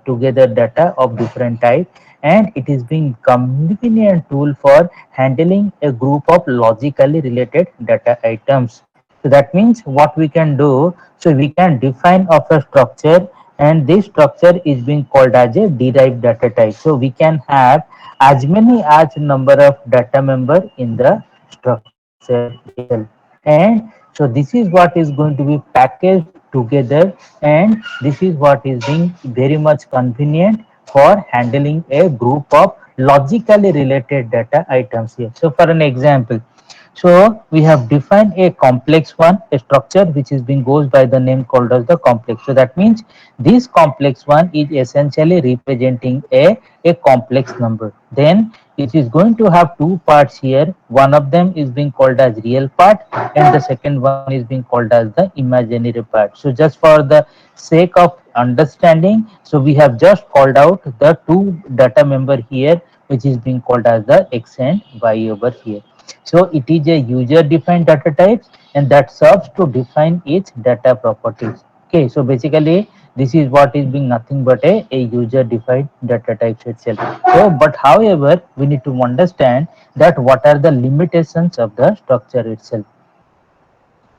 together data of different type, and it is being convenient tool for handling a group of logically related data items. So that means what we can do, so we can define of a structure, and this structure is being called as a derived data type. So we can have as many as number of data member in the structure itself. And so this is what is going to be packaged together, and this is what is being very much convenient for handling a group of logically related data items here. So for an example, so we have defined a complex one, a structure which is being goes by the name called as the complex. So that means this complex one is essentially representing a complex number. Then it is going to have two parts here. One of them is being called as real part, and the second one is being called as the imaginary part. So just for the sake of understanding, so we have just called out the two data member here, which is being called as the x and y over here. So it is a user defined data types, and that serves to define its data properties. Okay, so basically this is what is being nothing but a user defined data types itself. So but however, we need to understand that what are the limitations of the structure itself.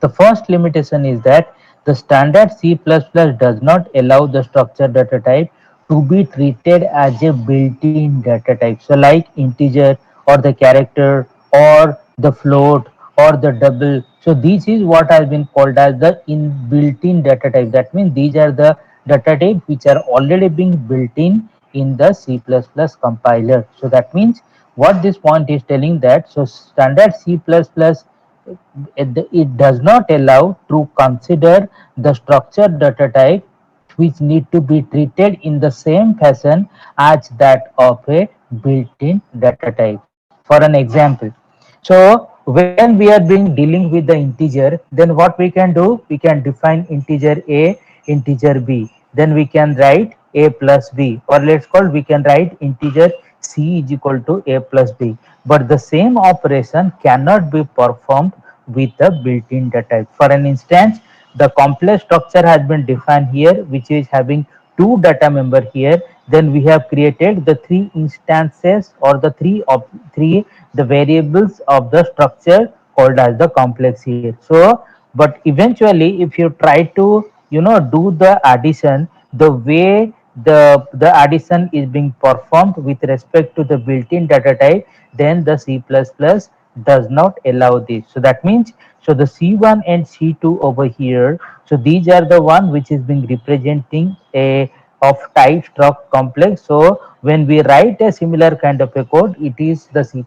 The first limitation is that the standard C++ does not allow the structured data type to be treated as a built-in data type. So like integer or the character or the float or the double. So this is what has been called as the built-in data type. That means these are the data types which are already being built in the C++ compiler. So that means what this point is telling that so standard C++ it does not allow to consider the structured data type which need to be treated in the same fashion as that of a built-in data type. For an example, so when we are being dealing with the integer, then what we can do, we can define integer a, integer b, then we can write a plus b, or let's call we can write integer c is equal to a plus b, but the same operation cannot be performed with the built-in data type. For an instance, the complex structure has been defined here, which is having two data member here. Then we have created the three instances or the three the variables of the structure called as the complex here. So but eventually if you try to do the addition, the way the addition is being performed with respect to the built-in data type, then the C++ does not allow this. So that means so the C1 and C2 over here, so these are the one which is being representing a of type struct complex. So when we write a similar kind of a code, it is the C++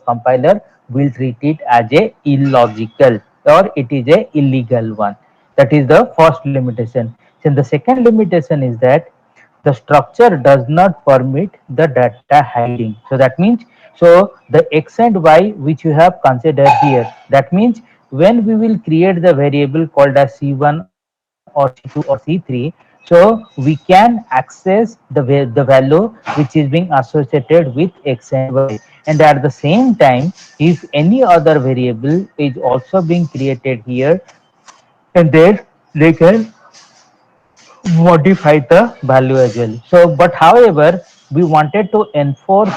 compiler will treat it as a illogical, or it is a illegal one. That is the first limitation. Then the second limitation is that the structure does not permit the data hiding. So that means so the x and y which you have considered here, that means when we will create the variable called as c1 or c2 or c3, so we can access the value which is being associated with x and y, and at the same time if any other variable is also being created here, and then they can modify the value as well. So but however, we wanted to enforce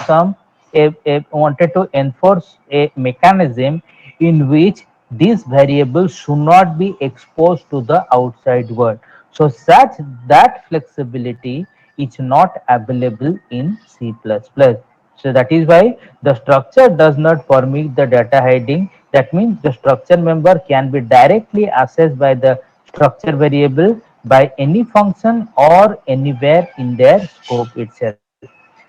wanted to enforce a mechanism in which these variables should not be exposed to the outside world. So such that flexibility is not available in C++. So that is why the structure does not permit the data hiding. That means the structure member can be directly accessed by the structure variable by any function or anywhere in their scope itself.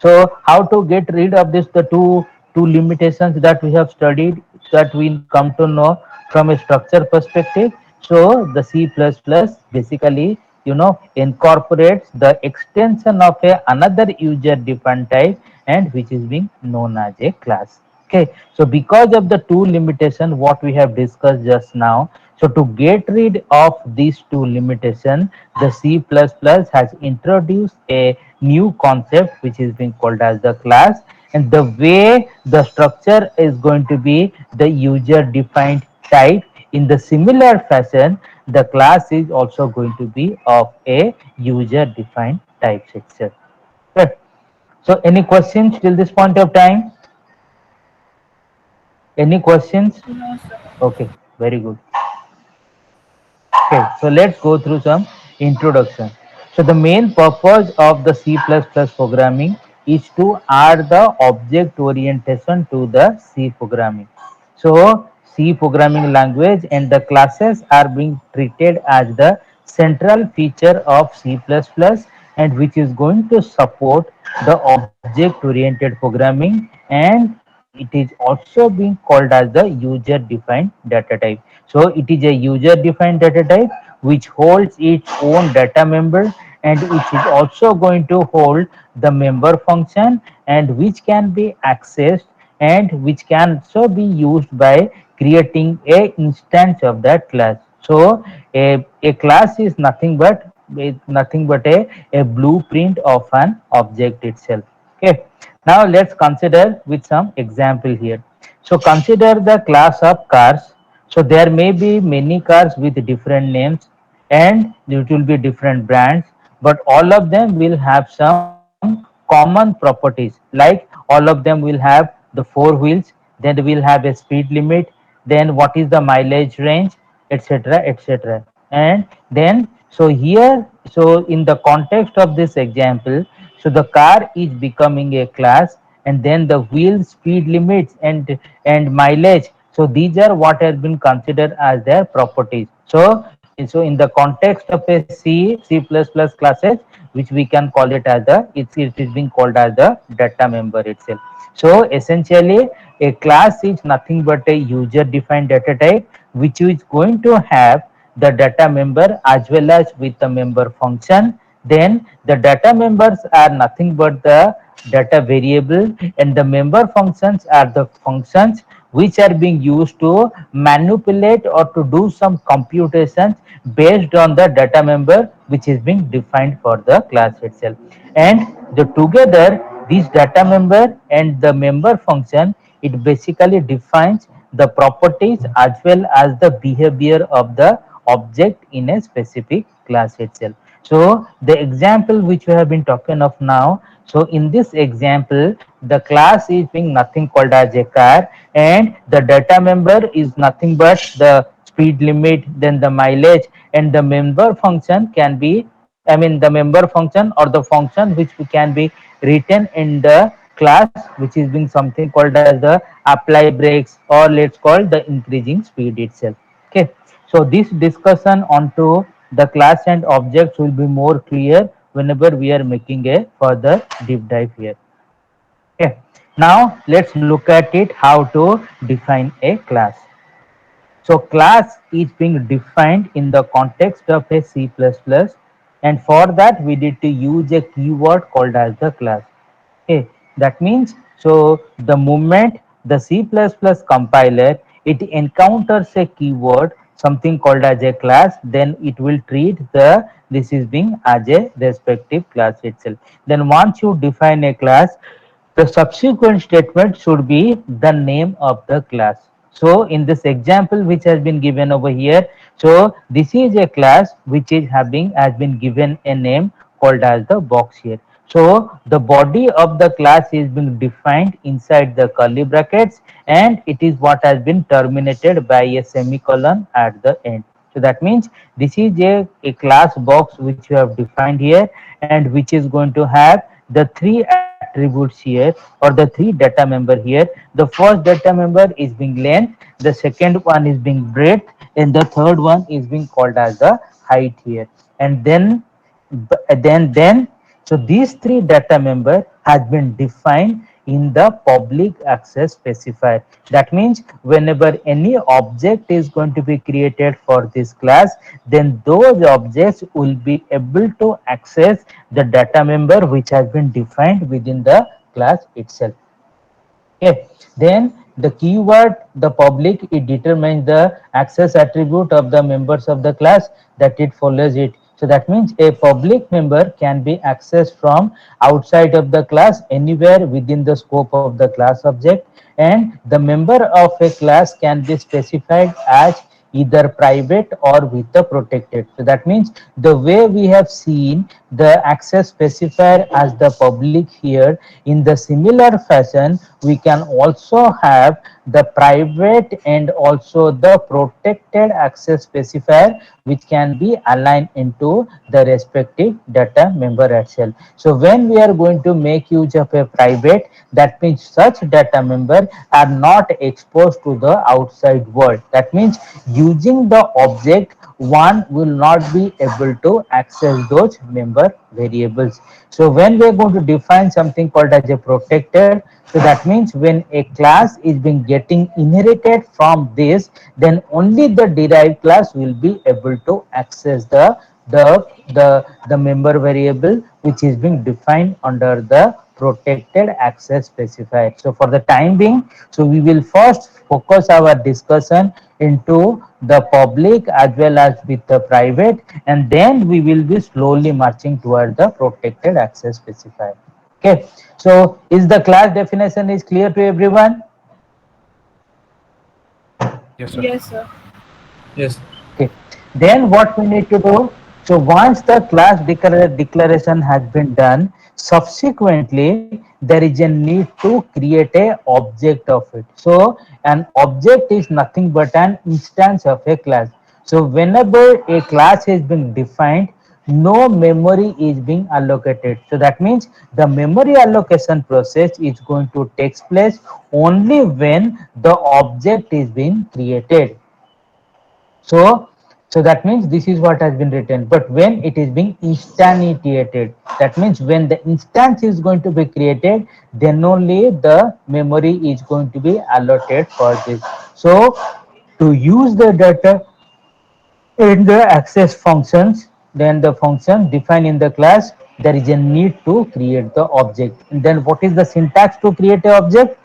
So how to get rid of this, the two limitations that we have studied, that we come to know from a structure perspective. So the C++ basically incorporates the extension of another user defined type, and which is being known as a class. Okay, so because of the two limitation what we have discussed just now, so to get rid of these two limitations, the C++ has introduced a new concept which is being called as the class, and the way the structure is going to be the user defined type, in the similar fashion the class is also going to be of a user defined types itself. Right. So any questions till this point of time? Any questions? No, sir. Okay, very good. Okay, so let's go through some introduction. So the main purpose of the C++ programming is to add the object orientation to the C programming. So C programming language and the classes are being treated as the central feature of C++ and which is going to support the object oriented programming, and it is also being called as the user defined data type. So it is a user defined data type which holds its own data member, and which is also going to hold the member function, and which can be accessed and which can also be used by creating a instance of that class. So a class is nothing but a blueprint of an object itself. Okay. Now let's consider with some example here. So consider the class of cars. So there may be many cars with different names, and it will be different brands, but all of them will have some common properties, like all of them will have the four wheels, then we will have a speed limit, then what is the mileage range, etc., etc. And then so here, so in the context of this example, so the car is becoming a class, and then the wheel speed limits and mileage, so these are what has been considered as their properties. So in the context of a C++ classes, which we can call it as it is being called as the data member itself. So essentially, a class is nothing but a user defined data type which is going to have the data member as well as with the member function. Then the data members are nothing but the data variable, and the member functions are the functions which are being used to manipulate or to do some computations based on the data member which is being defined for the class itself. And the together, this data member and the member function, it basically defines the properties as well as the behavior of the object in a specific class itself. So the example which we have been talking of now, so in this example, the class is being nothing called as a car, and the data member is nothing but the speed limit, then the mileage, and the member function can be, I mean the member function or the function which can be written in the class, which is being something called as the apply brakes, or let's call the increasing speed itself. Okay. So this discussion onto the class and objects will be more clear whenever we are making a further deep dive here. Okay. Now let's look at it how to define a class. So class is being defined in the context of a C++, and for that we need to use a keyword called as the class. Okay, that means so the moment the C++ compiler it encounters a keyword something called as a class, then it will treat the this is being as a respective class itself. Then once you define a class, the subsequent statement should be the name of the class. So in this example which has been given over here, so this is a class which is having has been given a name called as the box here. So the body of the class is being defined inside the curly brackets, and it is what has been terminated by a semicolon at the end. So that means this is a class box which you have defined here, and which is going to have the three attributes here, or the three data member here. The first data member is being length, the second one is being breadth, and the third one is being called as the height here. And then so these three data member has been defined in the public access specifier. That means whenever any object is going to be created for this class, then those objects will be able to access the data member which has been defined within the class itself. Okay. Then the keyword the public, it determines the access attribute of the members of the class that it follows it. So that means a public member can be accessed from outside of the class anywhere within the scope of the class object, and the member of a class can be specified as either private or with the protected. So that means the way we have seen the access specifier as the public here. In the similar fashion, we can also have the private and also the protected access specifier, which can be aligned into the respective data member itself. So when we are going to make use of a private, that means such data member are not exposed to the outside world. That means using the object, one will not be able to access those member variables. So when we are going to define something called as a protected, so that means when a class is being getting inherited from this, then only the derived class will be able to access the member variable which is being defined under the protected access specifier. So for the time being, so we will first focus our discussion into the public as well as with the private, and then we will be slowly marching toward the protected access specifier. Okay, so is the class definition is clear to everyone? Yes, sir. Yes, sir. Yes. Okay, then what we need to do, so once the class declaration has been done, subsequently there is a need to create a object of it. So an object is nothing but an instance of a class. So whenever a class is being defined, no memory is being allocated. So that means the memory allocation process is going to take place only when the object is being created. So, so that means this is what has been written. But when it is being instantiated, that means when the instance is going to be created, then only the memory is going to be allotted for this. So, to use the data in the access functions, then the function defined in the class, there is a need to create the object. And then what is the syntax to create a object?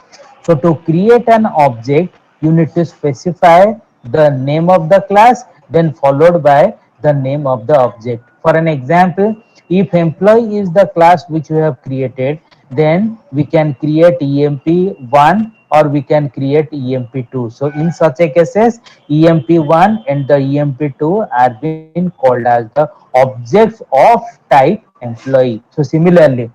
So to create an object, you need to specify the name of the class, then followed by the name of the object. For an example, if employee is the class which we have created, then we can create emp1 or we can create emp2. So in such a cases, emp1 and the emp2 are being called as the objects of type employee. So similarly,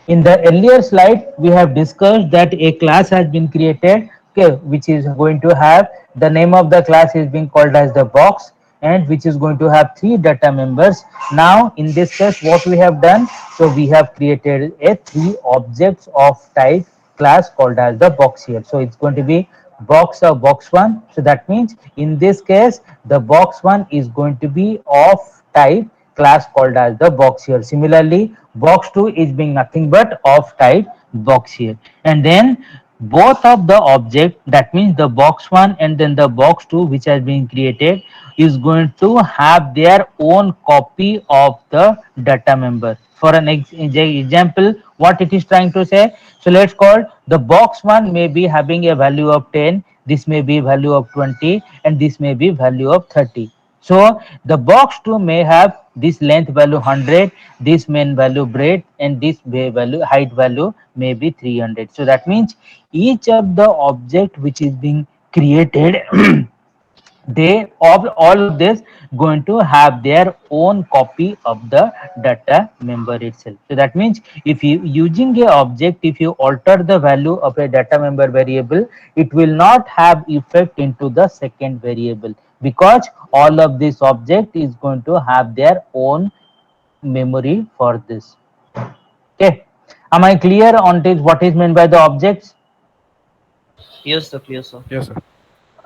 in the earlier slide, we have discussed that a class has been created, okay, which is going to have the name of the class is being called as the box, and which is going to have three data members. Now, in this case, what we have done, so we have created a three objects of type class called as the box here. So it's going to be box of box one. So that means in this case, the box one is going to be of type class called as the box here. Similarly, box 2 is being nothing but of type box here. And then both of the object, that means the box 1 and then the box 2 which has been created, is going to have their own copy of the data member. For an example, what it is trying to say, so let's call the box 1 may be having a value of 10, this may be value of 20, and this may be value of 30. So the box 2 may have this length value 100, this main value breadth, and this value height value may be 300. So that means each of the object which is being created they all of this going to have their own copy of the data member itself. So that means if you using a object, if you alter the value of a data member variable, it will not have effect into the second variable, because all of this object is going to have their own memory for this. Okay, am I clear on this what is meant by the objects? Yes, sir. Clear, sir. Yes, sir.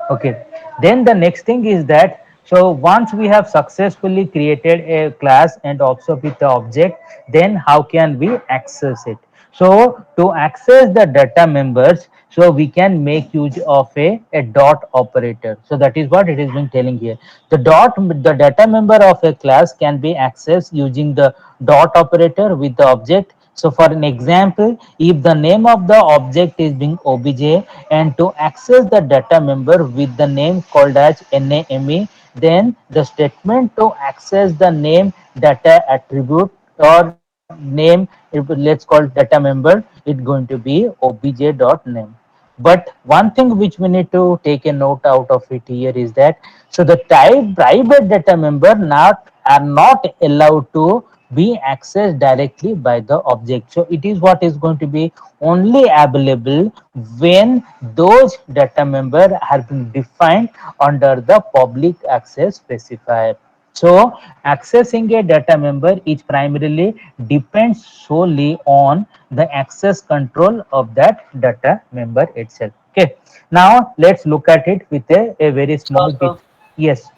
Okay, then the next thing is that, so once we have successfully created a class and also with the object, then how can we access it? So to access the data members, so we can make use of a dot operator. So that is what it is been telling here. The data member of a class can be accessed using the dot operator with the object. So for an example, if the name of the object is being obj, and to access the data member with the name called as name, then the statement to access the name data attribute or name, if let's call data member, it's going to be obj.name. But one thing which we need to take a note out of it here is that, so the type private data member not are not allowed to be accessed directly by the object. So it is what is going to be only available when those data member have been defined under the public access specifier. So accessing a data member is primarily depends solely on the access control of that data member itself. Okay. Now let's look at it with a very small bit. So, Yes.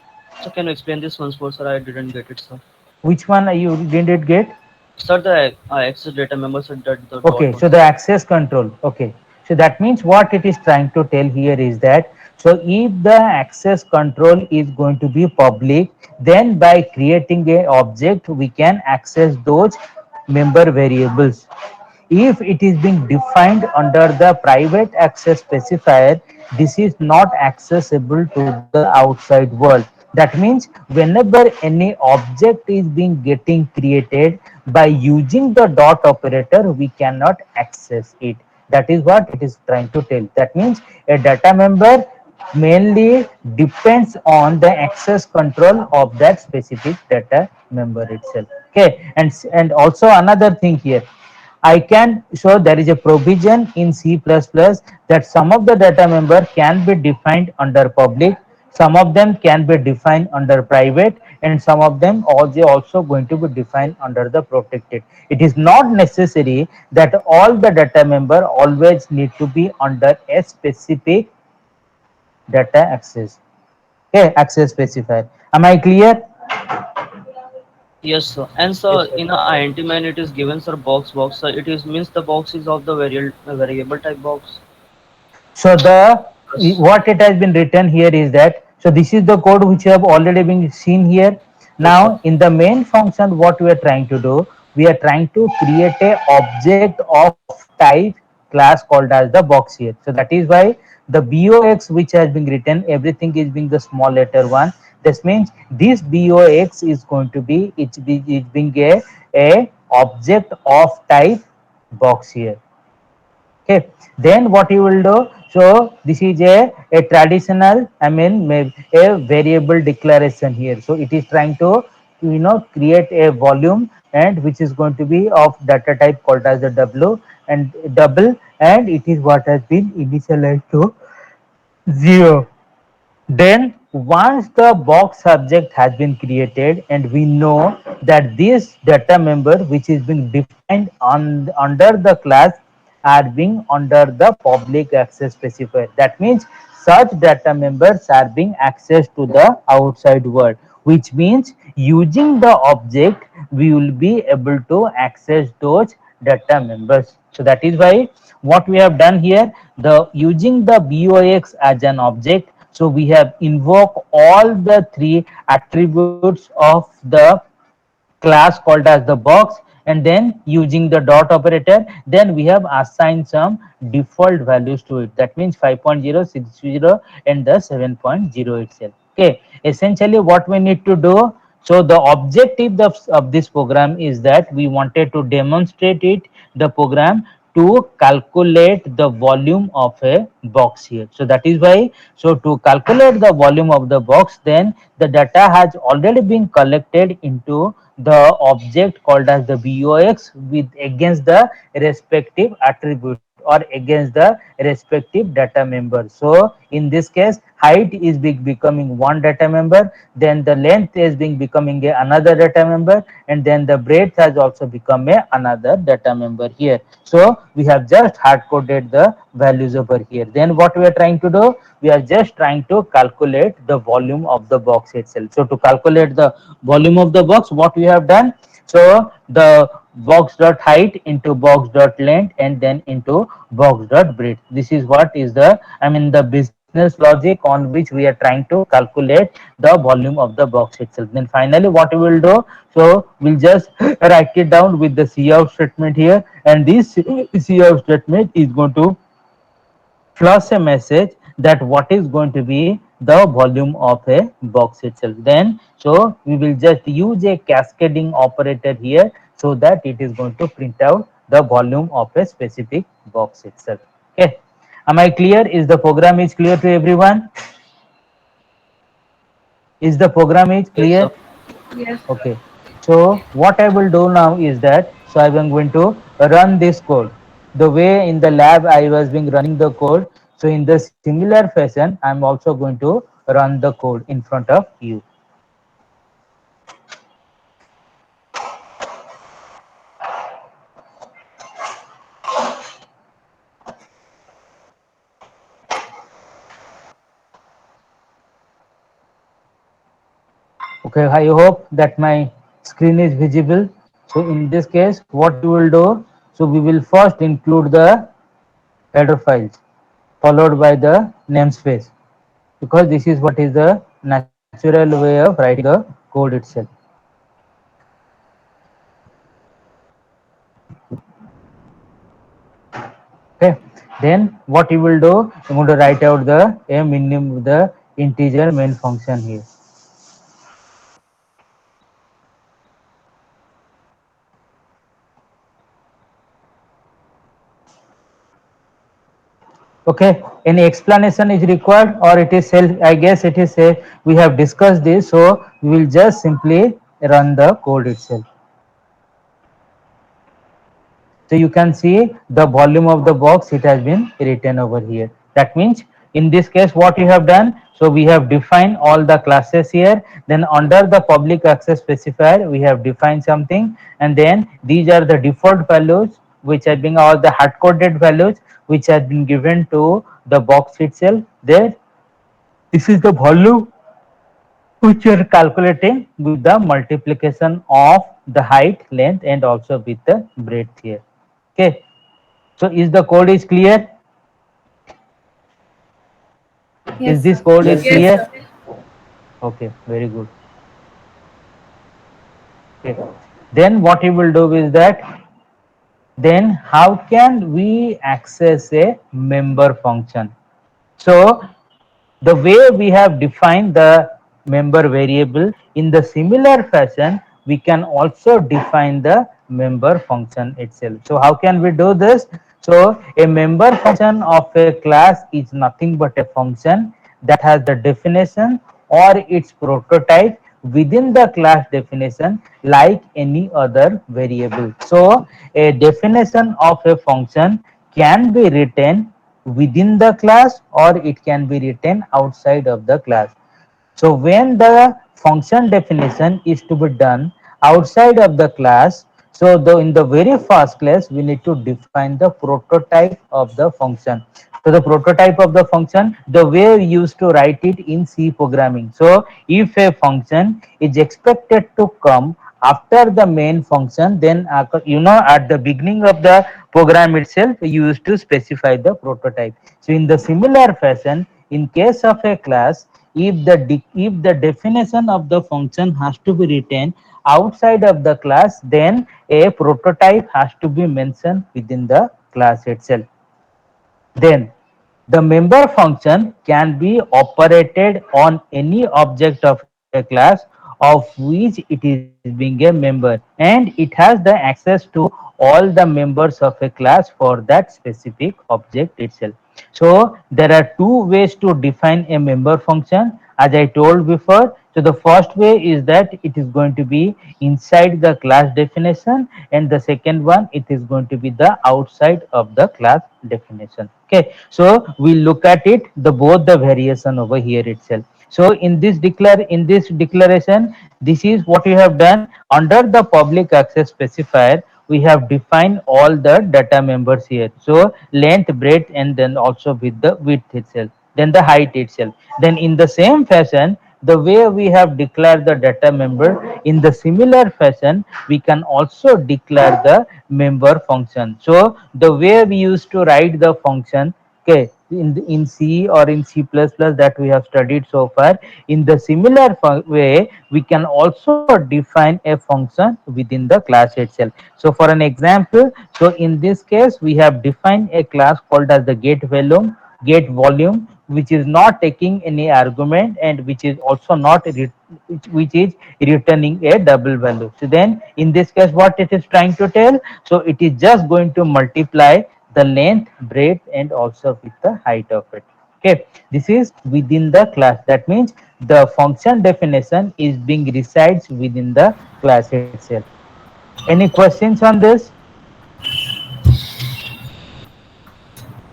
so can you explain this once more, sir? I didn't get it, sir. Which one are you didn't get? Sir, the access data member said that the dot Okay, one. so the access control. Okay, so that means what it is trying to tell here is that, so if the access control is going to be public, then by creating a object, we can access those member variables. If it is being defined under the private access specifier, this is not accessible to the outside world. That means whenever any object is being getting created by using the dot operator, we cannot access it. That is what it is trying to tell. That means a data member mainly depends on the access control of that specific data member itself. Okay, and also another thing here, I can show there is a provision in C++ that some of the data member can be defined under public, some of them can be defined under private, and some of them also going to be defined under the protected. It is not necessary that all the data member always need to be under a specific data access. Okay, access specifier. Am I clear? Yes, sir. And Yes, sir, sir. in a INT man, it is given sir box. Sir, it is means the box is of the variable type box. So the Yes. what it has been written here is that, so this is the code which you have already been seen here. Yes, sir. Now in the main function, what we are trying to do, we are trying to create a object of type class called as the box here. So that is why the box which has been written, everything is being the small letter one. This means this box is going to be it's being a object of type box here. Okay, then what you will do, so this is a traditional, I mean a variable declaration here. So it is trying to create a volume, and which is going to be of data type called as the w and double, and it is what has been initialized to 0. Then once the box subject has been created, and we know that this data member which is being defined under the class are being under the public access specifier. That means such data members are being accessed to the outside world, which means using the object we will be able to access those data members. So that is why what we have done here, the using the box as an object, so we have invoked all the three attributes of the class called as the box, and then using the dot operator, then we have assigned some default values to it. That means 5.0, 6.0, and the 7.0 itself. Okay, essentially what we need to do, so the objective of this program is that we wanted to demonstrate it, the program, to calculate the volume of a box here. So that is why, so to calculate the volume of the box, then the data has already been collected into the object called as the box with against the respective attributes or against the respective data member. So in this case, height is becoming one data member, then the length is being becoming another data member, and then the breadth has also become another data member here. So we have just hard coded the values over here. Then what we are trying to do, we are just trying to calculate the volume of the box itself. So to calculate the volume of the box, what we have done, so the box dot height into box dot length and then into box dot breadth. This is what is the, I mean, the business logic on which we are trying to calculate the volume of the box itself. Then finally what we will do, so we'll just write it down with the cout statement here, and this cout statement is going to flash a message that what is going to be the volume of a box itself. Then so we will just use a cascading operator here, so that it is going to print out the volume of a specific box itself. Okay, am I clear? Is the program is clear to everyone? Is the program is Yes, clear? sir. Yes, sir. Okay, So what I will do now is that, so I am going to run this code. The way in the lab I was being running the code, so in the similar fashion, I'm also going to run the code in front of you. Okay, I hope that my screen is visible. So in this case, what we will do, so we will first include the header files followed by the namespace, because this is what is the natural way of writing the code itself. Okay, then what you will do, I'm going to write out the a minimum the integer main function here. Okay, any explanation is required, or it is self, I guess it is a, we have discussed this, so we will just simply run the code itself. So you can see the volume of the box, it has been written over here. That means in this case what we have done, so we have defined all the classes here, then under the public access specifier we have defined something, and then these are the default values which have been all the hard coded values which has been given to the box itself. There, this is the volume which you are calculating with the multiplication of the height, length, and also with the breadth here. Okay, so is the code is clear? Is Yes, this sir. code is Yes, Yes, yes. clear? Sir. Okay, very good. Okay. Then what you will do is that, then how can we access a member function? So the way we have defined the member variable, in the similar fashion we can also define the member function itself. So how can we do this? So a member function of a class is nothing but a function that has the definition or its prototype within the class definition like any other variable. So a definition of a function can be written within the class or it can be written outside of the class. So when the function definition is to be done outside of the class, so in the very first class we need to define the prototype of the function. So the prototype of the function, the way we used to write it in C programming. So if a function is expected to come after the main function, then at the beginning of the program itself you used to specify the prototype. So in the similar fashion, in case of a class, if the definition of the function has to be written outside of the class, then a prototype has to be mentioned within the class itself. Then the member function can be operated on any object of a class of which it is being a member, and it has the access to all the members of a class for that specific object itself. So there are two ways to define a member function, as I told before. So the first way is that it is going to be inside the class definition, and the second one, it is going to be the outside of the class definition. Okay, so we look at it, the both the variation over here itself. So in this declaration, this is what we have done. Under the public access specifier, we have defined all the data members here. So length, breadth, and then also with the width itself, then the height itself. Then in the same fashion, the way we have declared the data member, in the similar fashion we can also declare the member function. So the way we used to write the function, okay, in C or in C++ that we have studied so far, in the similar way we can also define a function within the class itself. So for an example, so in this case we have defined a class called as the get volume, which is not taking any argument and which is also not which is returning a double value. So then in this case what it is trying to tell, so it is just going to multiply the length, breadth, and also with the height of it. Okay, this is within the class. That means the function definition is being resides within the class itself. Any questions on this?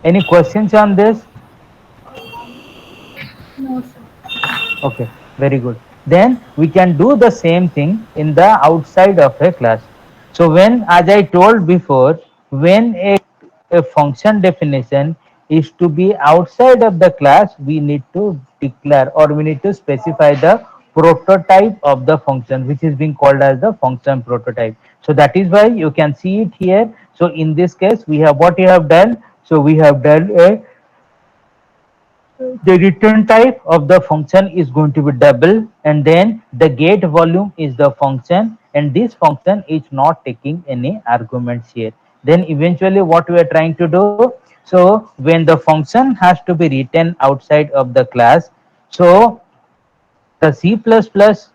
Any questions on this? No, sir. Okay, very good. Then we can do the same thing in the outside of a class. So when, as I told before, when a function definition is to be outside of the class, we need to declare or we need to specify the prototype of the function, which is being called as the function prototype. So that is why you can see it here. So in this case, we have what you have done. So we have done a the return type of the function is going to be double, and then the get volume is the function, and this function is not taking any arguments here. Then eventually what we are trying to do, so when the function has to be written outside of the class, so the C++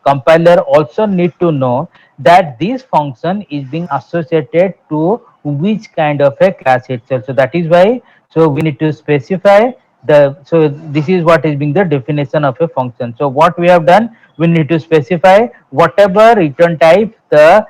compiler also need to know that this function is being associated to which kind of a class itself. So that is why, so we need to specify the, so this is what is being the definition of a function. So what we have done, we need to specify whatever return type the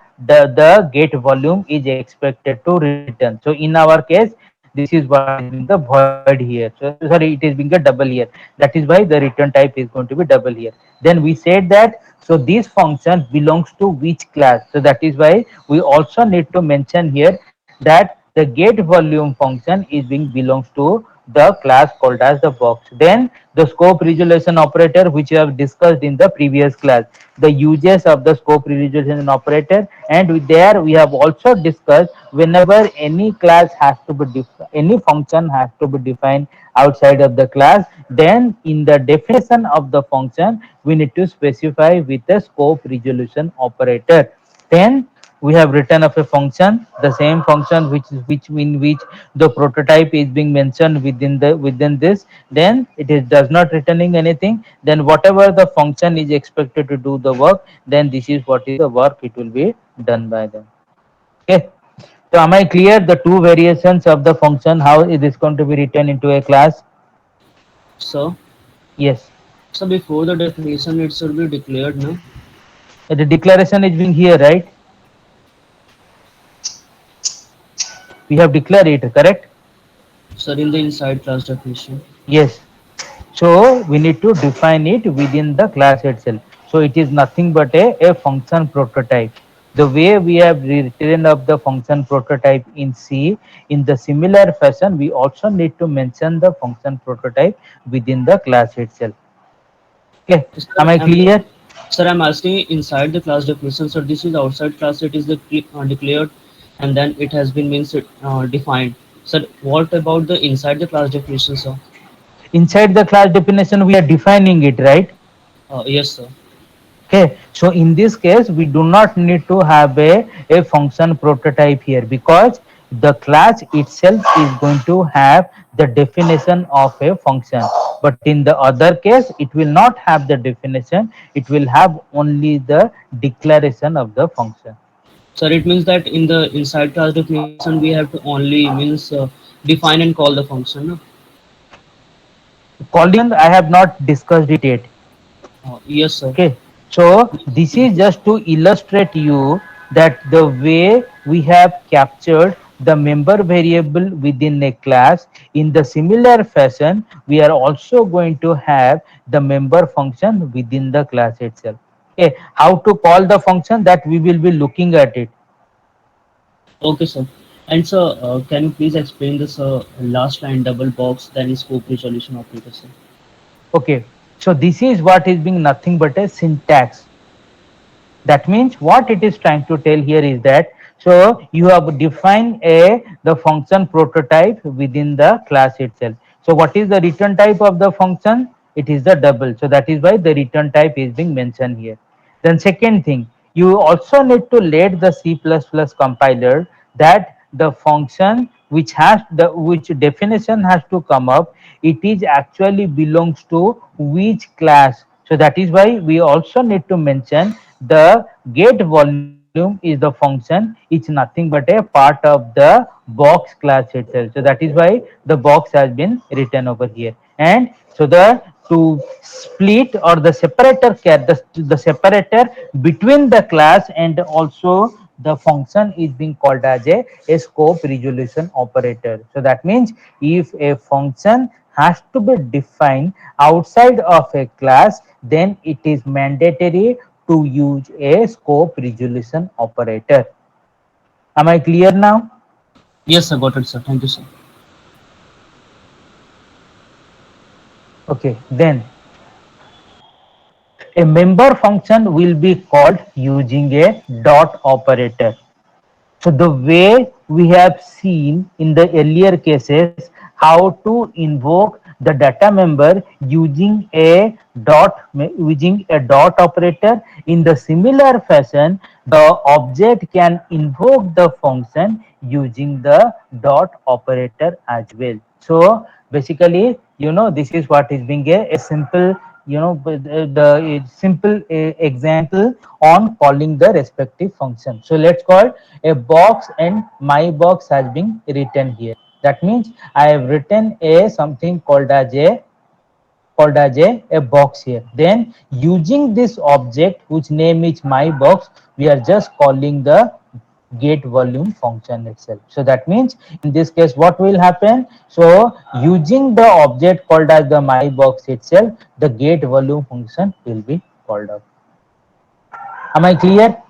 get volume is expected to return. So in our case, this is what is being the void here. So sorry, it is being a double here. That is why the return type is going to be double here. Then we said that, so this function belongs to which class. So that is why we also need to mention here that the get volume function is being belongs to the class called as the box. Then the scope resolution operator, which we have discussed in the previous class, the uses of the scope resolution operator, and there we have also discussed whenever any class has to be any function has to be defined outside of the class, then in the definition of the function we need to specify with the scope resolution operator. Then we have written of a function, the same function which in which the prototype is being mentioned within this. Then it is does not returning anything. Then whatever the function is expected to do the work, then this is what is the work it will be done by them. Okay. So am I clear the two variations of the function, how it is going to be written into a class? So, Yes. so before the definition, it should be declared, no? The declaration is being here, right? We have declared it, correct? Sir, in the inside class definition. Yes. So we need to define it within the class itself. So it is nothing but a function prototype. The way we have written up the function prototype in C, in the similar fashion, we also need to mention the function prototype within the class itself. Okay. Am Sir, I clear? I'm asking inside the class definition. So this is outside class. It is declared, and then it has been means defined. Sir, what about the inside the class definition, sir? Inside the class definition, we are defining it, right? Yes, sir. Okay, so in this case, we do not need to have a function prototype here because the class itself is going to have the definition of a function. But in the other case, it will not have the definition, it will have only the declaration of the function. Sir, it means that in the inside class definition, we have to only means define and call the function. No? Calling function, I have not discussed it yet. Yes, sir. Okay, so this is just to illustrate you that the way we have captured the member variable within a class, in the similar fashion we are also going to have the member function within the class itself. Okay, how to call the function, that we will be looking at it. Okay, sir. And sir, can you please explain this last line double box, then scope resolution operator, sir? Okay, so this is what is being nothing but a syntax. That means what it is trying to tell here is that, so you have defined a the function prototype within the class itself. So what is the return type of the function? It is the double. So that is why the return type is being mentioned here. Then second thing, you also need to let the C++ compiler that the function which has the which definition has to come up, it is actually belongs to which class. So that is why we also need to mention the get volume is the function, it's nothing but a part of the box class itself. So that is why the box has been written over here. And so to split or the separator the separator between the class and also the function is being called as a scope resolution operator. So that means if a function has to be defined outside of a class, then it is mandatory to use a scope resolution operator. Am I clear now? Yes, I got it, sir. Thank you, sir. Okay, then a member function will be called using a dot operator. So the way we have seen in the earlier cases how to invoke the data member using a dot operator, in the similar fashion the object can invoke the function using the dot operator as well. So basically, this is what is being a simple, the simple example on calling the respective function. So let's call a box, and my box has been written here. That means I have written a something called as a box here. Then using this object whose name is my box, we are just calling the get volume function itself. So that means in this case what will happen, so using the object called as the my box itself, the get volume function will be called out. Am I clear?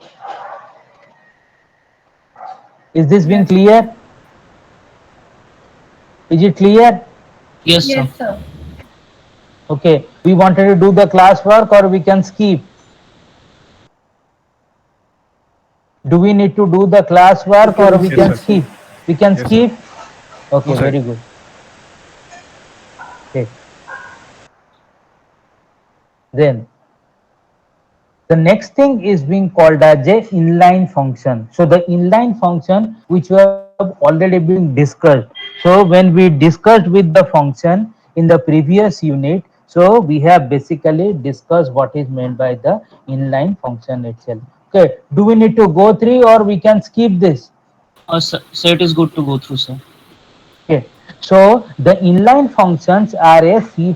Is this being Yes. clear? Is it clear? Yes, sir. Yes, sir. Okay, we wanted to do the classwork or we can skip. Do we need to do the You classwork or can we Yes, can skip, sir. sir. skip? We can Yes, sir. skip. Okay, No, sir. very good. Okay, then the next thing is being called as a inline function. So the inline function which we have already been discussed. So when we discussed with the function in the previous unit, so we have basically discussed what is meant by the inline function itself. Okay, do we need to go through or we can skip this? Sir, it is good to go through, sir. Okay, so the inline functions are a C++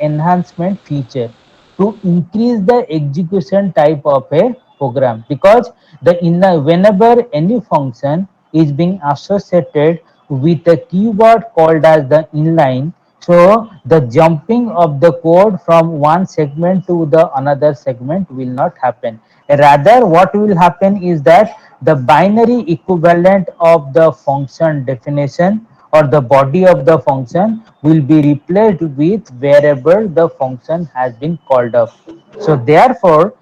enhancement feature to increase the execution type of a program, because whenever any function is being associated with a keyword called as the inline, so the jumping of the code from one segment to the another segment will not happen. Rather, what will happen is that the binary equivalent of the function definition or the body of the function will be replaced with wherever the function has been called up. So therefore,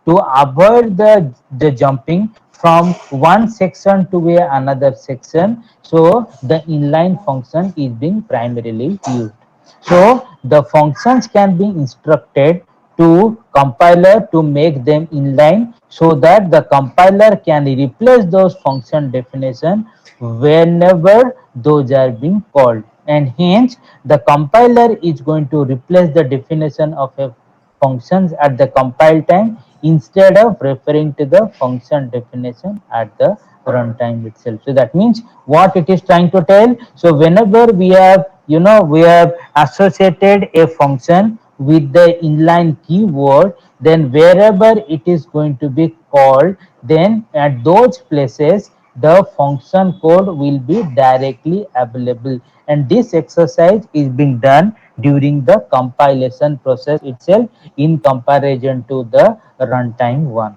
to avoid the jumping from one section to another section, so the inline function is being primarily used. So the functions can be instructed to compiler to make them inline, so that the compiler can replace those function definition whenever those are being called, and hence the compiler is going to replace the definition of a functions at the compile time instead of referring to the function definition at the runtime itself. So that means what it is trying to tell, so whenever we have associated a function with the inline keyword, then wherever it is going to be called, then at those places the function code will be directly available, and this exercise is being done during the compilation process itself in comparison to the runtime one.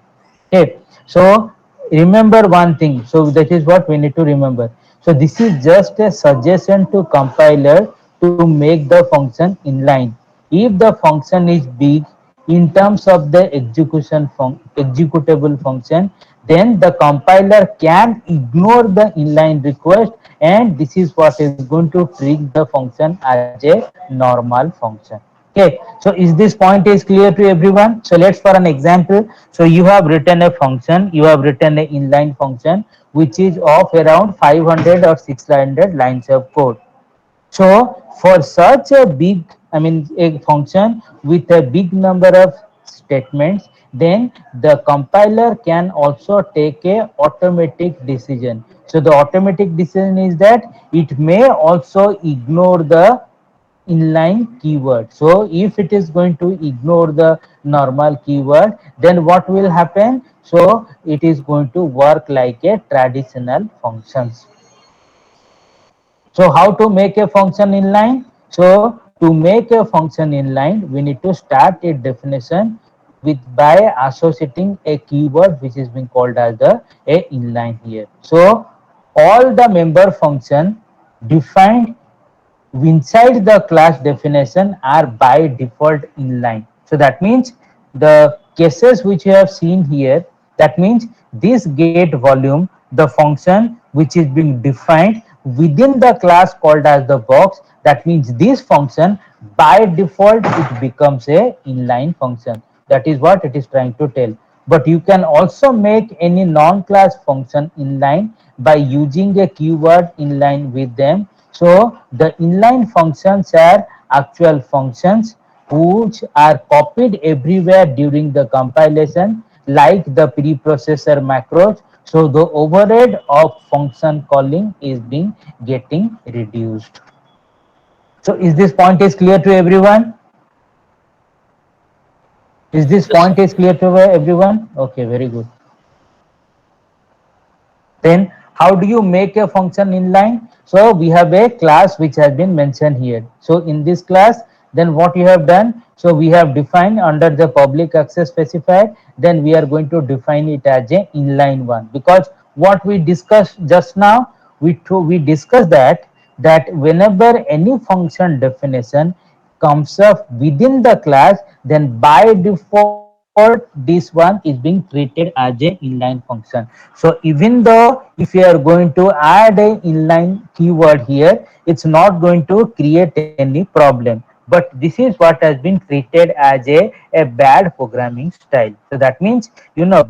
Okay, so remember one thing, so that is what we need to remember. So this is just a suggestion to compiler to make the function inline. If the function is big in terms of the executable function, then the compiler can ignore the inline request, and this is what is going to treat the function as a normal function. Okay, so is this point is clear to everyone? So let's for an example. So you have written a function, you have written a inline function which is of around 500 or 600 lines of code. So for such a big, a function with a big number of statements, then the compiler can also take a automatic decision. So the automatic decision is that it may also ignore the inline keyword. So if it is going to ignore the normal keyword, then what will happen? So it is going to work like a traditional functions. So how to make a function inline? So to make a function inline, we need to start a definition with by associating a keyword which is being called as the a inline here. So all the member function defined inside the class definition are by default inline. So that means the cases which you have seen here, that means this get volume, the function which is being defined within the class called as the box, that means this function by default it becomes a inline function. That is what it is trying to tell. But you can also make any non-class function inline by using a keyword inline with them. So the inline functions are actual functions which are copied everywhere during the compilation, like the preprocessor macros. So the overhead of function calling is being getting reduced. So is this point is clear to everyone? Is this Yes, sir. point is clear to everyone? Okay, very good. Then how do you make a function inline? So we have a class which has been mentioned here. So in this class, then what you have done? So we have defined under the public access specifier, then we are going to define it as a inline one, because what we discussed just now, we discussed that whenever any function definition comes up within the class, then by default this one is being treated as a inline function. So even though if you are going to add a inline keyword here, it's not going to create any problem, but this is what has been treated as a bad programming style. So that means,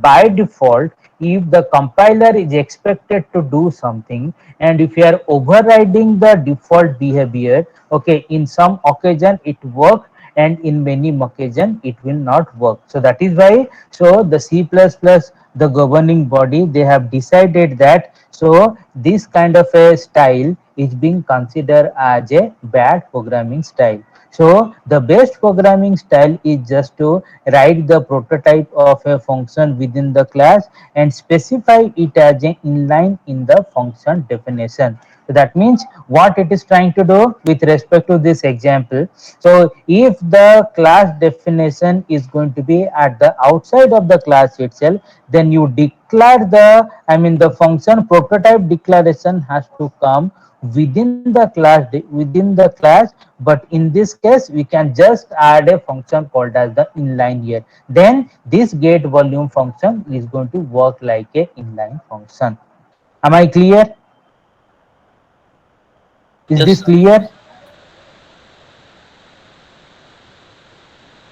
by default, if the compiler is expected to do something, and if you are overriding the default behavior, okay, in some occasion it works and in many occasion it will not work. So that is why, so the C++, the governing body, they have decided that, so this kind of a style is being considered as a bad programming style. So the best programming style is just to write the prototype of a function within the class and specify it as an inline in the function definition. So that means what it is trying to do with respect to this example. So if the class definition is going to be at the outside of the class itself, then you declare the, the function prototype declaration has to come within the class. But in this case, we can just add a function called as the inline here. Then this get volume function is going to work like a inline function. Am I clear? Is Yes, this sir. clear?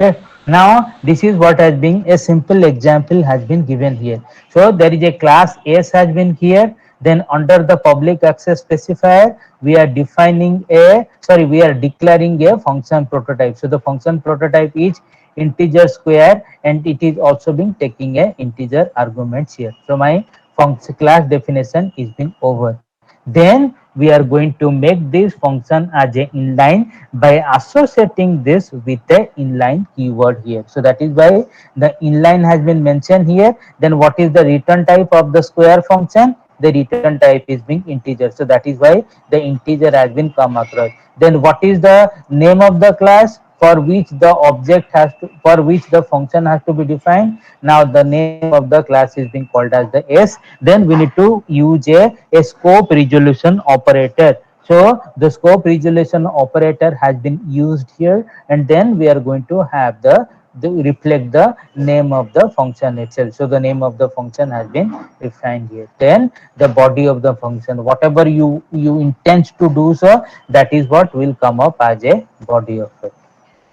Okay. Now this is what has been a simple example has been given here. So there is a class S has been here. Then under the public access specifier, we are defining a, sorry, we are declaring a function prototype. So the function prototype is integer square, and it is also being taking a integer arguments here. So my function class definition is being over. Then we are going to make this function as a inline by associating this with the inline keyword here. So that is why the inline has been mentioned here. Then what is the return type of the square function? The return type is being integer. So that is why the integer has been come across. Then what is the name of the class for which the object has to, for which the function has to be defined? Now the name of the class is being called as the S. Then we need to use a scope resolution operator. So the scope resolution operator has been used here, and then we are going to have the reflect the name of the function itself. So the name of the function has been defined here. Then the body of the function, whatever you intend to do, so that is what will come up as a body of it.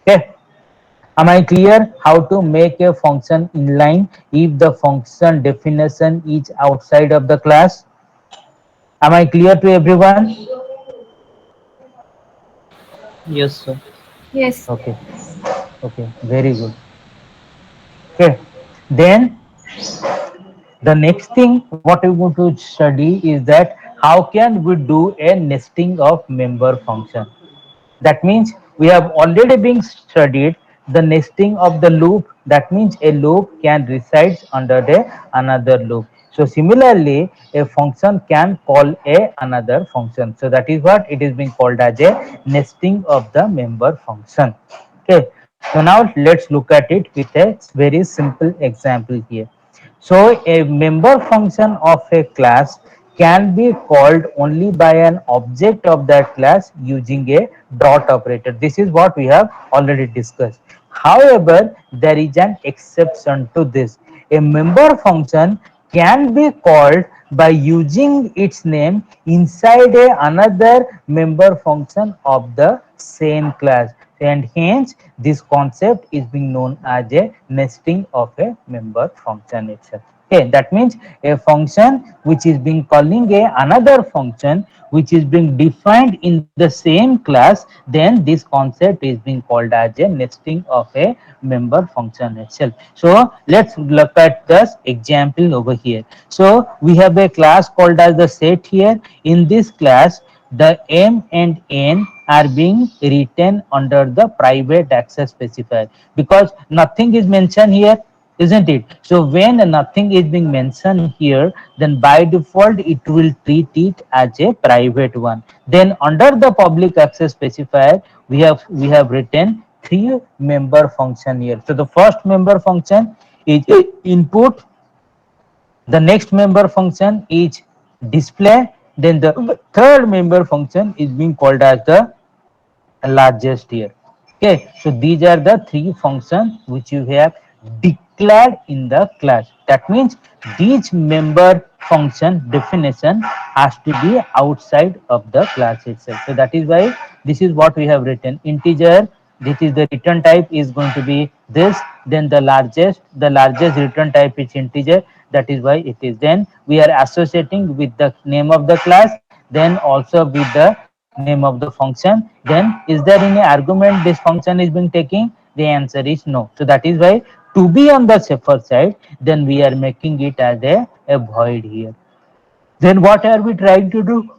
Okay. Am I clear how to make a function inline if the function definition is outside of the class? Am I clear to everyone? Yes, sir. Yes. Okay, okay, very good. Okay, then the next thing what we want to study is that how can we do a nesting of member function. That means we have already been studied the nesting of the loop. That means a loop can reside under another loop. So similarly, a function can call a another function. So that is what it is being called as a nesting of the member function. Okay. So now let's look at it with a very simple example here. So a member function of a class can be called only by an object of that class using a dot operator. This is what we have already discussed. However, there is an exception to this. A member function can be called by using its name inside another member function of the same class, and hence this concept is being known as a nesting of a member function itself. Okay, that means a function which is being calling another function which is being defined in the same class, then this concept is being called as a nesting of a member function itself. So let's look at this example over here. So we have a class called as the set here. In this class, the m and n are being written under the private access specifier, because nothing is mentioned here, isn't it? So when nothing is being mentioned here, then by default it will treat it as a private one. Then under the public access specifier, we have written three member function here. So the first member function is input, the next member function is display, then the third member function is being called as the largest here. Okay, so these are the three functions which you have declared in the class. That means each member function definition has to be outside of the class itself. So that is why this is what we have written: integer, this is the return type is going to be this, then the largest return type is integer, that is why it is. Then we are associating with the name of the class, then also with the name of the function. Then is there any argument this function is being taking? The answer is no. So that is why, to be on the safer side, then we are making it as a void here. Then what are we trying to do?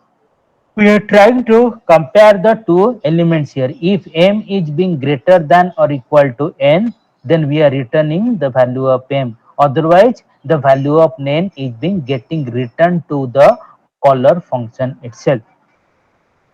We are trying to compare the two elements here. If m is being greater than or equal to n, then we are returning the value of m. Otherwise, the value of n is being getting returned to the caller function itself.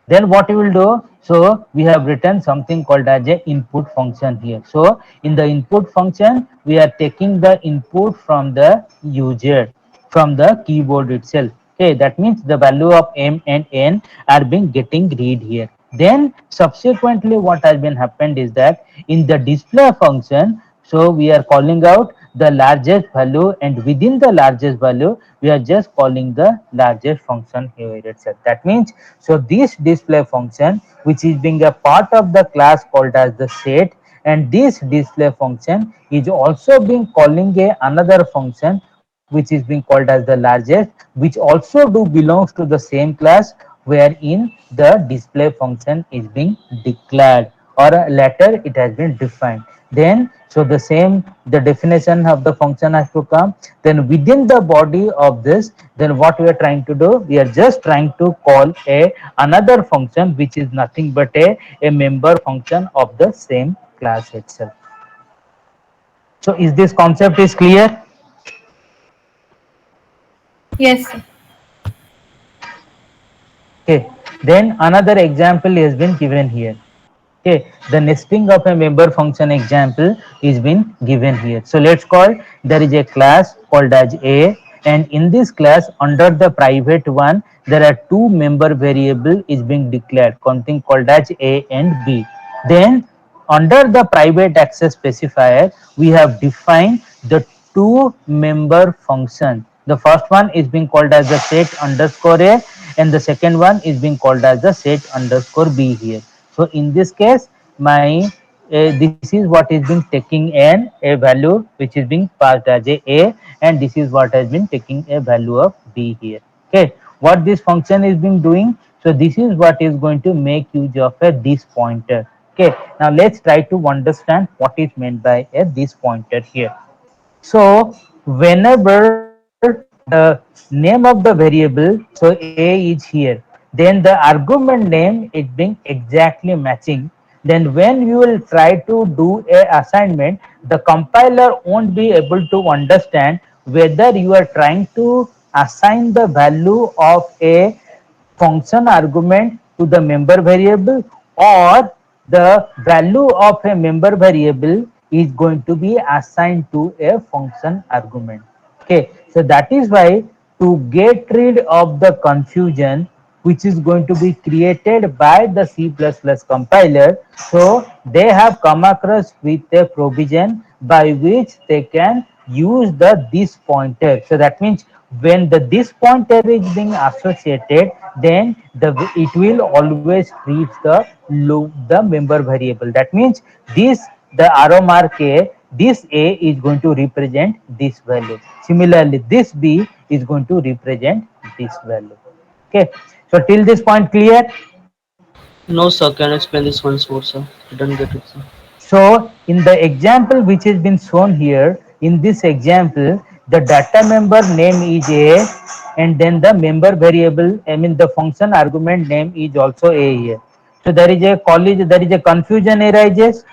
Then what you will do? So we have written something called as a input function here. So in the input function, we are taking the input from the user, from the keyboard itself. Okay, that means the value of m and n are being getting read here. Then subsequently what has been happened is that in the display function, so we are calling out the largest value, and within the largest value we are just calling the largest function here itself. That means, so this display function which is being a part of the class called as the set, and this display function is also being calling another function which is being called as the largest, which also do belongs to the same class wherein the display function is being declared, or later it has been defined. Then so the same, the definition of the function has to come. Then within the body of this, then what we are trying to do, we are just trying to call a another function which is nothing but a member function of the same class itself. So is this concept is clear? Yes, sir. Okay, then another example has been given here. Okay, the nesting of a member function example is been given here. So let's call, there is a class called as A, and in this class under the private one there are two member variable is being declared, something called as A and B. Then under the private access specifier we have defined the two member function. The first one is being called as the set underscore A, and the second one is being called as the set underscore B here. So in this case, my this is what is being taking an a value which is being passed as a, and this is what has been taking a value of b here. Okay, what this function is being doing? So this is what is going to make use of a this pointer. Okay, now let's try to understand what is meant by a this pointer here. So whenever the name of the variable, so a is here, then the argument name is being exactly matching then when you will try to do a assignment, the compiler won't be able to understand whether you are trying to assign the value of a function argument to the member variable, or the value of a member variable is going to be assigned to a function argument. Okay, so that is why, to get rid of the confusion which is going to be created by the C++ compiler, so they have come across with a provision by which they can use the this pointer. So that means when the this pointer is being associated, then it will always treat the member variable. That means this, the arrow mark a, this a is going to represent this value. Similarly, this b is going to represent this value. Okay, so till this point clear? No, sir. Can you explain this once more, sir? I don't get it, sir. So in the example which has been shown here, in this example, the data member name is a, and then the member variable, I mean the function argument name is also a here. So there is a confusion arises.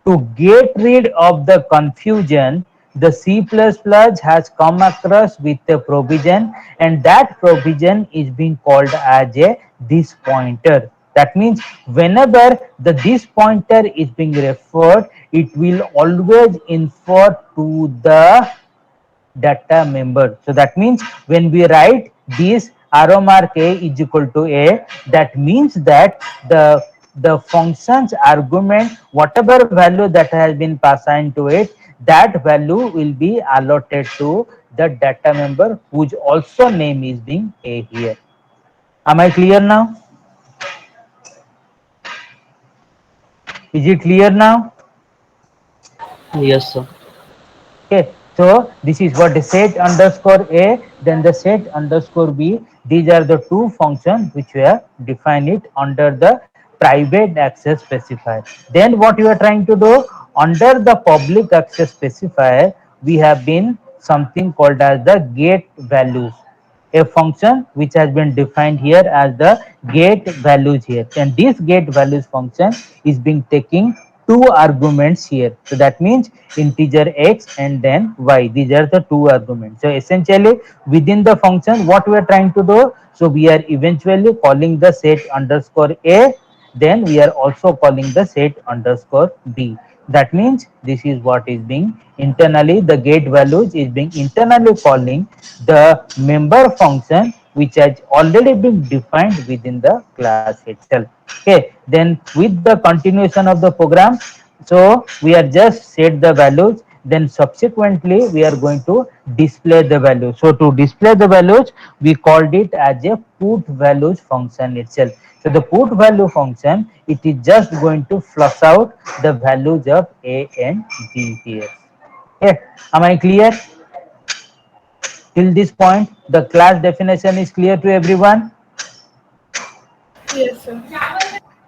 To get rid of the confusion, the C++ has come across with a provision, and that provision is being called as a this pointer. That means whenever the this pointer is being referred, it will always infer to the data member. So that means when we write this arrow mark a is equal to a, that means that the function's argument, whatever value that has been assigned to it, that value will be allotted to the data member whose also name is being a here. Am I clear now? Is it clear now? Yes, sir. Okay, so this is what the set underscore a, then the set underscore b. These are the two functions which we have defined it under the private access specifier. Then what you are trying to do under the public access specifier, we have been something called as the get values, a function which has been defined here as the get values here, and this get values function is being taking two arguments here. So that means integer x and then y, these are the two arguments. So essentially within the function what we are trying to do, so we are eventually calling the set underscore a, then we are also calling the set underscore b. That means this is what is being internally, the get values is being internally calling the member function which has already been defined within the class itself. Okay, then with the continuation of the program, so we are just set the values, then subsequently we are going to display the value. So to display the values, we called it as a put values function itself. So the put value function, it is just going to flush out the values of a and b here. Okay, am I clear? Till this point the class definition is clear to everyone? Yes, sir.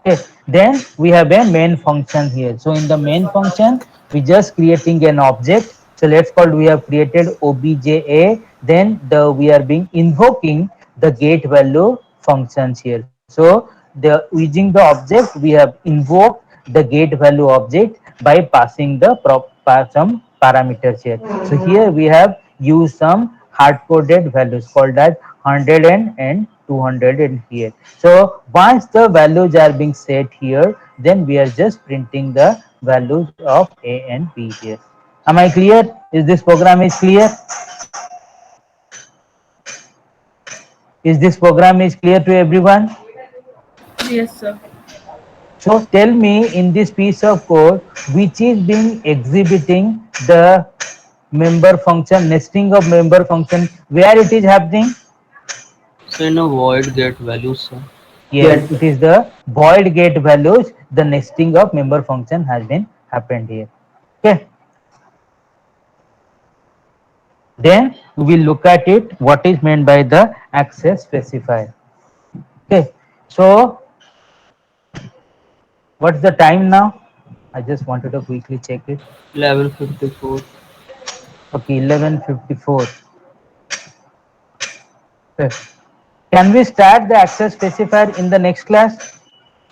Okay, then we have a main function here. So in the main function, we just creating an object. So let's call, we have created obja. Then we are being invoking the get value functions here. So the using the object, we have invoked the get value object by passing the some parameters here. So here we have used some hard coded values called as 100 and 200 in here. So once the values are being set here, then we are just printing the values of a and b here. Am I clear? Is this program is clear? Is this program is clear to everyone? Yes, sir. So tell me, in this piece of code which is being exhibiting the member function, nesting of member function, where it is happening? So in a void get values, sir. Yes, it is the void get values. The nesting of member function has been happened here. Okay. Then we will look at it what is meant by the access specifier. Okay. So what's the time now? I just wanted to quickly check it. 11:54. Okay, 11:54. Okay. Can we start the access specifier in the next class?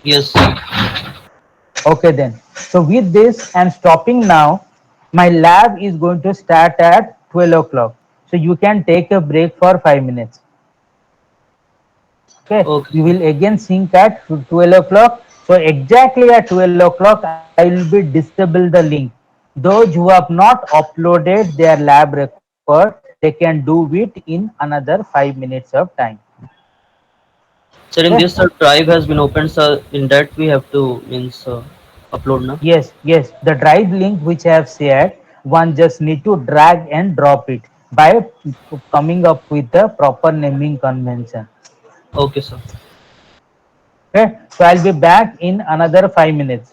Yes, sir. Okay then. So with this, I'm stopping now. My lab is going to start at 12 o'clock. So you can take a break for 5 minutes. Okay. Okay, We sir. will again sync at 12 o'clock. So exactly at 12 o'clock, I will be disable the link. Those who have not uploaded their lab record, they can do it in another 5 minutes of time. Sir, in Okay. this drive has been opened, sir. In that we have to means upload now. Yes, yes. The drive link which I have shared, one just need to drag and drop it by coming up with the proper naming convention. Okay, sir. Okay. So I'll be back in another 5 minutes.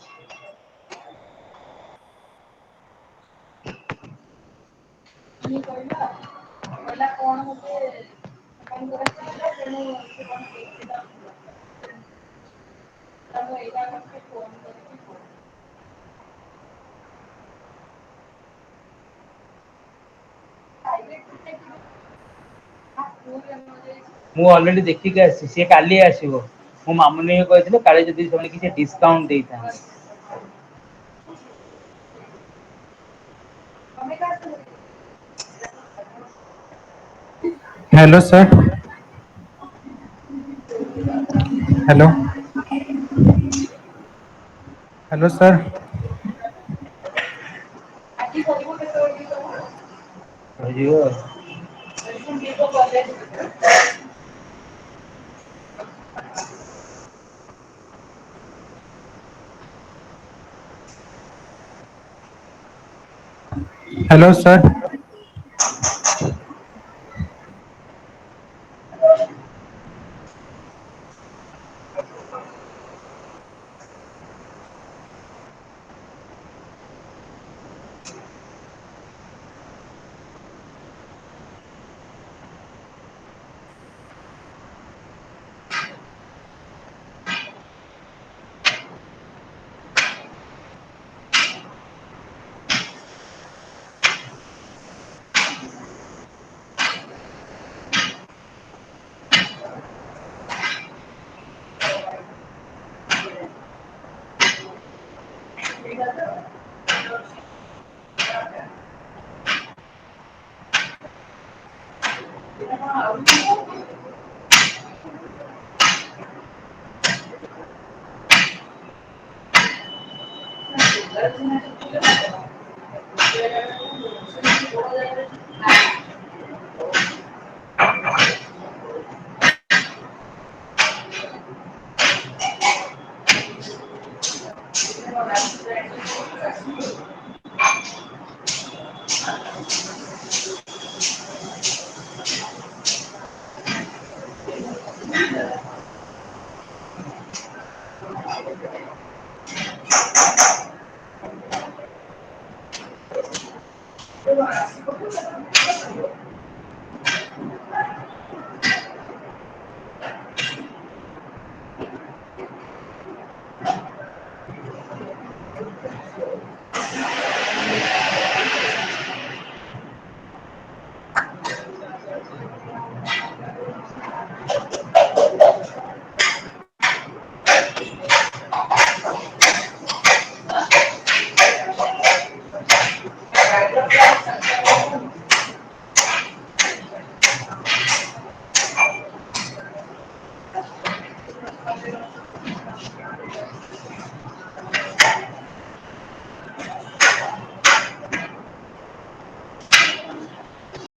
ମୁଁ already ଦେଖିକି ଆସିଛି ସିଏ କାଲି ଆସିବ ମୋ ମାମୁନି କହିଥିଲେ କାଳେ ଯଦି ସେମାନେ କିଛି ଡିସକାଉଣ୍ଟ ଦେଇଥାନ୍ତି। Hello, sir. Hello. Hello, sir. ରହିଯିବ। Hello, sir.